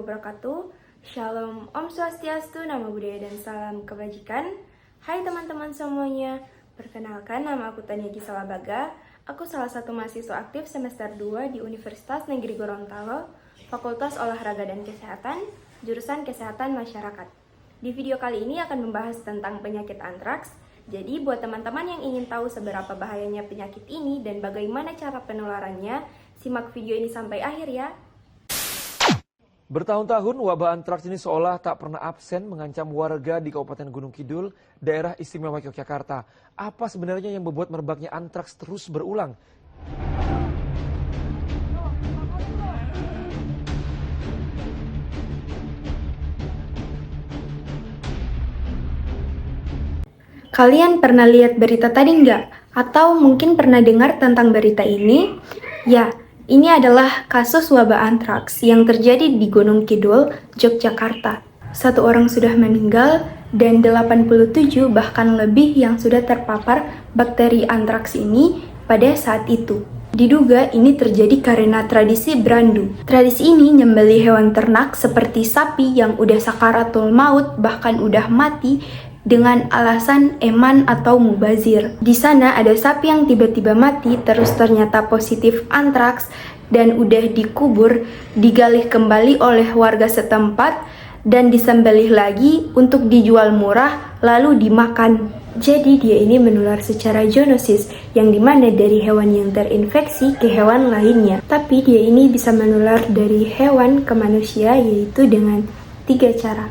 wabarakatuh. Shalom, Om Swastiastu, Namo Buddhaya dan salam kebajikan. Hai teman-teman semuanya, perkenalkan nama aku Tania Gisela Baga. Aku salah satu mahasiswa aktif semester 2 di Universitas Negeri Gorontalo, Fakultas Olahraga dan Kesehatan, jurusan Kesehatan Masyarakat. Di video kali ini akan membahas tentang penyakit antraks. Jadi buat teman-teman yang ingin tahu seberapa bahayanya penyakit ini dan bagaimana cara penularannya, simak video ini sampai akhir ya. Bertahun-tahun wabah antraks ini seolah tak pernah absen mengancam warga di Kabupaten Gunung Kidul, daerah istimewa Yogyakarta. Apa sebenarnya yang membuat merebaknya antraks terus berulang? Kalian pernah lihat berita tadi nggak? Atau mungkin pernah dengar tentang berita ini? Ya, ini adalah kasus wabah antraks yang terjadi di Gunung Kidul, Yogyakarta. 1 orang sudah meninggal dan 87 bahkan lebih yang sudah terpapar bakteri antraks ini pada saat itu. Diduga ini terjadi karena tradisi Brandu. Tradisi ini nyembelih hewan ternak seperti sapi yang udah sakaratul maut bahkan udah mati dengan alasan eman atau mubazir. Di sana ada sapi yang tiba-tiba mati terus ternyata positif antraks dan udah dikubur, digalih kembali oleh warga setempat dan disembelih lagi untuk dijual murah lalu dimakan. Jadi dia ini menular secara zoonosis yang dimana dari hewan yang terinfeksi ke hewan lainnya. Tapi dia ini bisa menular dari hewan ke manusia yaitu dengan 3 cara.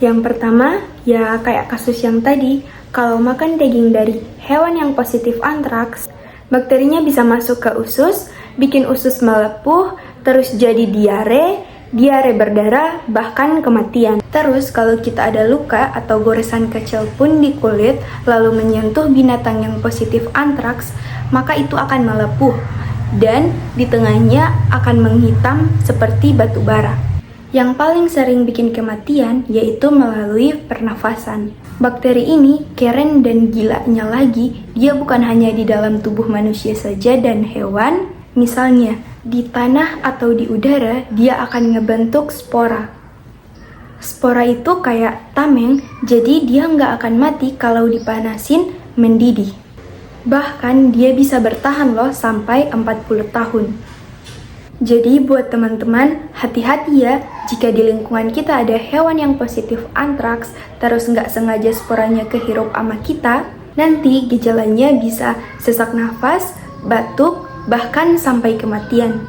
Yang pertama, ya kayak kasus yang tadi, kalau makan daging dari hewan yang positif antraks, bakterinya bisa masuk ke usus, bikin usus melepuh, terus jadi diare berdarah, bahkan kematian. Terus kalau kita ada luka atau goresan kecil pun di kulit, lalu menyentuh binatang yang positif antraks, maka itu akan melepuh, dan di tengahnya akan menghitam seperti batu bara. Yang paling sering bikin kematian yaitu melalui pernafasan. Bakteri ini keren dan gilanya lagi, dia bukan hanya di dalam tubuh manusia saja dan hewan. Misalnya, di tanah atau di udara, dia akan ngebentuk spora. Spora itu kayak tameng, jadi dia nggak akan mati kalau dipanasin mendidih. Bahkan dia bisa bertahan loh sampai 40 tahun. Jadi buat teman-teman, hati-hati ya jika di lingkungan kita ada hewan yang positif antraks, terus nggak sengaja sporanya kehirup sama kita, nanti gejalanya bisa sesak nafas, batuk, bahkan sampai kematian.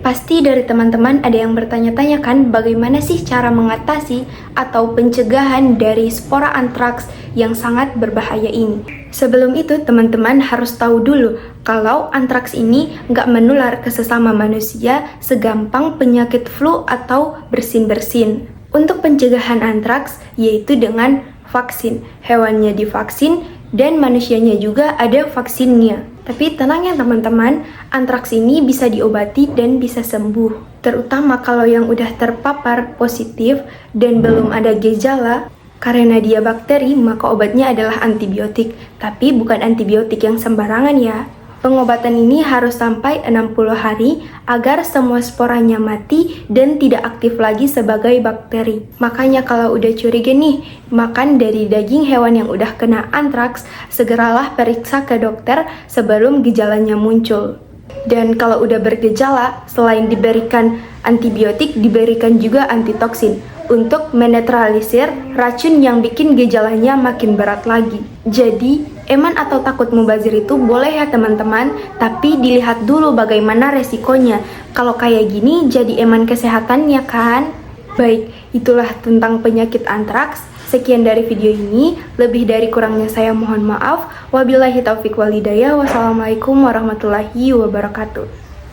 Pasti dari teman-teman ada yang bertanya-tanya kan bagaimana sih cara mengatasi atau pencegahan dari spora antraks yang sangat berbahaya ini. Sebelum itu teman-teman harus tahu dulu kalau antraks ini nggak menular ke sesama manusia segampang penyakit flu atau bersin-bersin. Untuk pencegahan antraks yaitu dengan vaksin, hewannya divaksin dan manusianya juga ada vaksinnya. Tapi tenang ya teman-teman, antraks ini bisa diobati dan bisa sembuh. Terutama kalau yang udah terpapar positif dan belum ada gejala, karena dia bakteri maka obatnya adalah antibiotik. Tapi bukan antibiotik yang sembarangan ya. Pengobatan ini harus sampai 60 hari agar semua sporanya mati dan tidak aktif lagi sebagai bakteri. Makanya kalau udah curiga nih, makan dari daging hewan yang udah kena antraks, segeralah periksa ke dokter sebelum gejalanya muncul. Dan kalau udah bergejala, selain diberikan antibiotik, diberikan juga antitoksin untuk menetralisir racun yang bikin gejalanya makin berat lagi. Jadi, eman atau takut mubazir itu boleh ya teman-teman, tapi dilihat dulu bagaimana resikonya. Kalau kayak gini jadi eman kesehatannya kan? Baik, itulah tentang penyakit antraks. Sekian dari video ini, lebih dari kurangnya saya mohon maaf. Wabillahi taufiq walhidayah. Wassalamualaikum warahmatullahi wabarakatuh.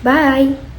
Bye!